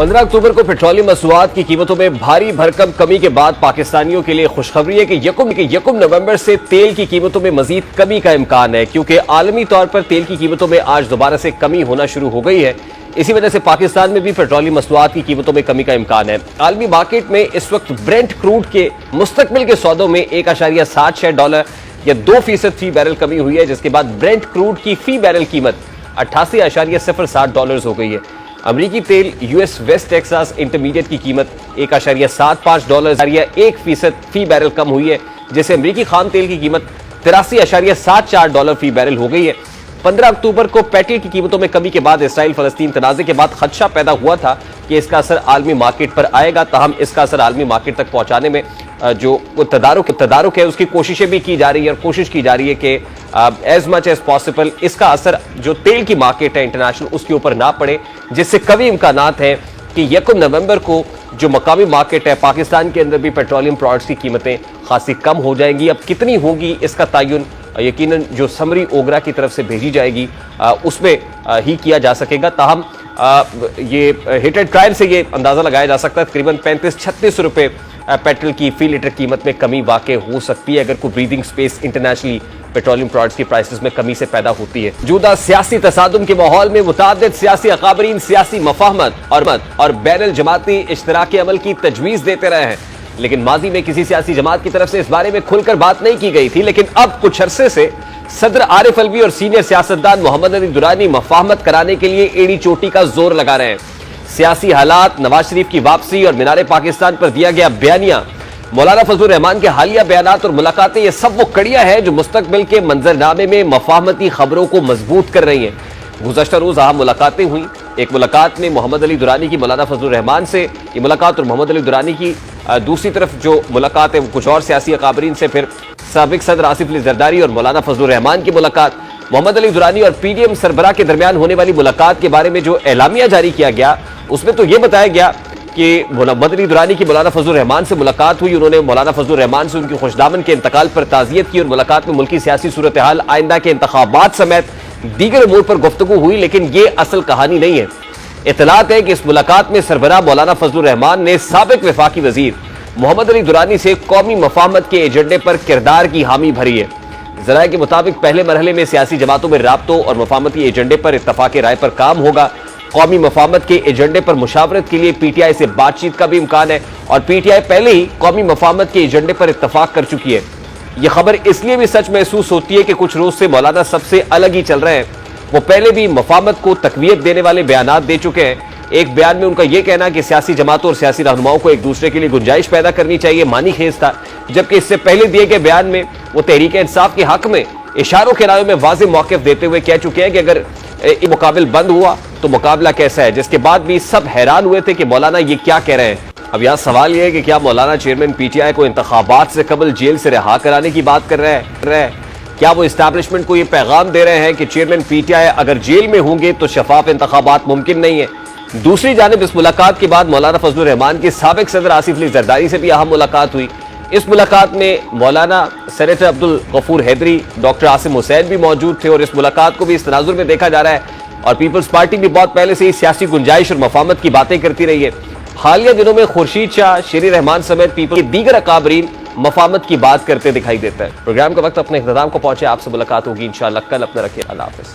15 अक्टूबर को पेट्रोलियम मसनूआत की कीमतों में भारी भरकम कमी के बाद पाकिस्तानियों के लिए खुशखबरी है कि यकम नवंबर से तेल की कीमतों में मजीद कमी का इम्कान है, क्योंकि आलमी तौर पर तेल की कीमतों में आज दोबारा से कमी होना शुरू हो गई है। इसी वजह से पाकिस्तान में भी पेट्रोलियम मसनूआत की कीमतों में कमी का इम्कान है। आलमी मार्केट में इस वक्त ब्रेंट क्रूड के मुस्तकबिल के सौदों में $1.76 या 2% फी बैरल कमी हुई है, जिसके बाद ब्रेंट क्रूड की फी बैरल कीमत $88.07 हो गई है। अमरीकी तेल यूएस वेस्ट टेक्सास इंटरमीडिएट की कीमत $1.75 या 1% फी बैरल कम हुई है, जिससे अमरीकी खाम तेल की कीमत $83.74 फी बैरल हो गई है। 15 अक्टूबर को पेट्रोल की कीमतों में कमी के बाद इसराइल फलस्तीन तनाज़े के बाद खदशा पैदा हुआ था कि इसका असर आलमी मार्केट पर आएगा। ताहम इसका असर आलमी मार्केट तक पहुंचाने में जो तदारुक है उसकी कोशिशें भी की जा रही है, और कोशिश की जा रही है कि एज मच एज पॉसिबल इसका असर जो तेल की मार्केट है इंटरनेशनल उसके ऊपर ना पड़े, जिससे कभी इम्कानात है कि 1 नवंबर को जो मकामी मार्केट है पाकिस्तान के अंदर भी पेट्रोलियम प्रोडक्ट्स की कीमतें खासी कम हो जाएंगी। अब कितनी होगी इसका तयन यकीनन जो समरी ओगरा की तरफ से भेजी जाएगी उसमें ही किया जा सकेगा। ताहम ये हिट एंड ट्रायल से ये अंदाजा लगाया जा सकता है तकरीबन 35-36 रुपए पेट्रोल की फी लीटर कीमत में कमी वाकई हो सकती है, अगर कोई breathing space internationally petroleum products की प्राइसेस में कमी से पैदा होती है। मौजूदा सियासी तसादुम के माहौल में मुताद्दिद सियासी अकाबरीन सियासी मफाहमत और बैनुल जमाती इश्तराकी अमल की तजवीज़ देते रहे हैं, लेकिन माजी में किसी सियासी जमात की तरफ से इस बारे में खुलकर बात नहीं की गई थी। लेकिन अब कुछ अरसे से सदर आरिफ अलवी और सीनियर सियासतदान मोहम्मद अली दुरानी मफाहमत कराने के लिए एड़ी चोटी का जोर लगा रहे हैं। सियासी हालात, नवाज शरीफ की वापसी और मीनार पाकिस्तान पर दिया गया बयानिया, मौलाना फजलुर रहमान के हालिया बयानात और मुलाकातें, ये सब वो कड़ियां हैं जो मुस्तकबिल के मंजरनामे में मफाहमती खबरों को मजबूत कर रही हैं। गुज़श्ता रोज अहम मुलाकातें हुई। एक मुलाकात में मोहम्मद अली दुरानी की मौलाना फजलुर रहमान से ये मुलाकात, और मोहम्मद अली दुरानी की दूसरी तरफ जो मुलाकात है वो कुछ और सियासी अकाबरीन से, फिर साबिक सदर आसिफ अली जरदारी और मौलाना फजलुर रहमान की मुलाकात। मोहम्मद अली दुरानी और पीडीएम सरबराह के दरमियान होने वाली मुलाकात के बारे में जो एलामिया जारी किया गया उसमें तो ये बताया गया कि मोहम्मद अली दुरानी की मौलाना फजलुर रहमान से मुलाकात हुई। उन्होंने मौलाना फजलुर रहमान से उनकी खुशदामन के इंतकाल पर ताज़ियत की, और मुलाकात में मुल्की सियासी सूरत हाल, आइंदा के इंतखाबात समेत दीगर अमूर पर गुफ्तगू हुई। लेकिन ये असल कहानी नहीं है। इतलात है कि इस मुलाकात में सरबराह मौलाना फजलुर रहमान ने साबिक वफाकी वजीर मोहम्मद अली दुरानी से कौमी मफाहमत के एजेंडे पर किरदार की हामी भरी है। ज़राए के मुताबिक पहले मरहले में सियासी जमातों में राब्तों और मफाहमती एजेंडे पर इत्तफाक़ राय पर काम होगा। कौमी मफाहमत के एजेंडे पर मुशावरत के लिए पीटीआई से बातचीत का भी इम्कान है, और पीटीआई पहले ही कौमी मफाहमत के एजेंडे पर इत्तफाक कर चुकी है। यह खबर इसलिए भी सच महसूस होती है कि कुछ रोज से मौलाना सबसे अलग ही चल रहे हैं। वो पहले भी मफाहमत को तकवीयत देने वाले बयानात दे चुके हैं। एक बयान में उनका यह कहना कि सियासी जमातों और सियासी रहनुमाओं को एक दूसरे के लिए गुंजाइश पैदा करनी चाहिए मानी खेज था, जबकि इससे पहले दिए गए बयान में वो तहरीक इंसाफ के हक में इशारों के रायों में वाज़ेह मौक़िफ़ देते हुए कह चुके हैं कि अगर मुकाबिल बंद हुआ तो मुकाबला कैसा है, जिसके बाद भी सब हैरान हुए थे कि मौलाना ये क्या कह रहे हैं। अब यहाँ सवाल यह है कि क्या मौलाना चेयरमैन पीटीआई को इंतखाबात से कबल जेल से रिहा कराने की बात कर रहे हैं? क्या वो इस्टेब्लिशमेंट को ये पैगाम दे रहे हैं कि चेयरमैन पीटीआई अगर जेल में होंगे तो शफाफ इंतखाबात मुमकिन नहीं है? दूसरी जानिब इस मुलाकात के बाद मौलाना फजलुर रहमान के साबिक सदर आसिफ अली जरदारी से भी अहम मुलाकात हुई। इस मुलाकात में मौलाना सेनेटर अब्दुल गफूर हैदरी, डॉक्टर आसिम हुसैन भी मौजूद थे, और इस मुलाकात को भी इस तनाजुर में देखा जा रहा है। और पीपल्स पार्टी भी बहुत पहले से ही सियासी गुंजाइश और मफाहमत की बातें करती रही है। हालिया दिनों में खुर्शीद शाह, शेरी रहमान समेत पीपल के दीगर अकाबरीन मफाहमत की बात करते दिखाई देता है। प्रोग्राम का वक्त अपने इख्तिताम को पहुंचे, आपसे मुलाकात होगी इंशाअल्लाह कल। अपना रखिए, अल्लाह हाफ़िज़।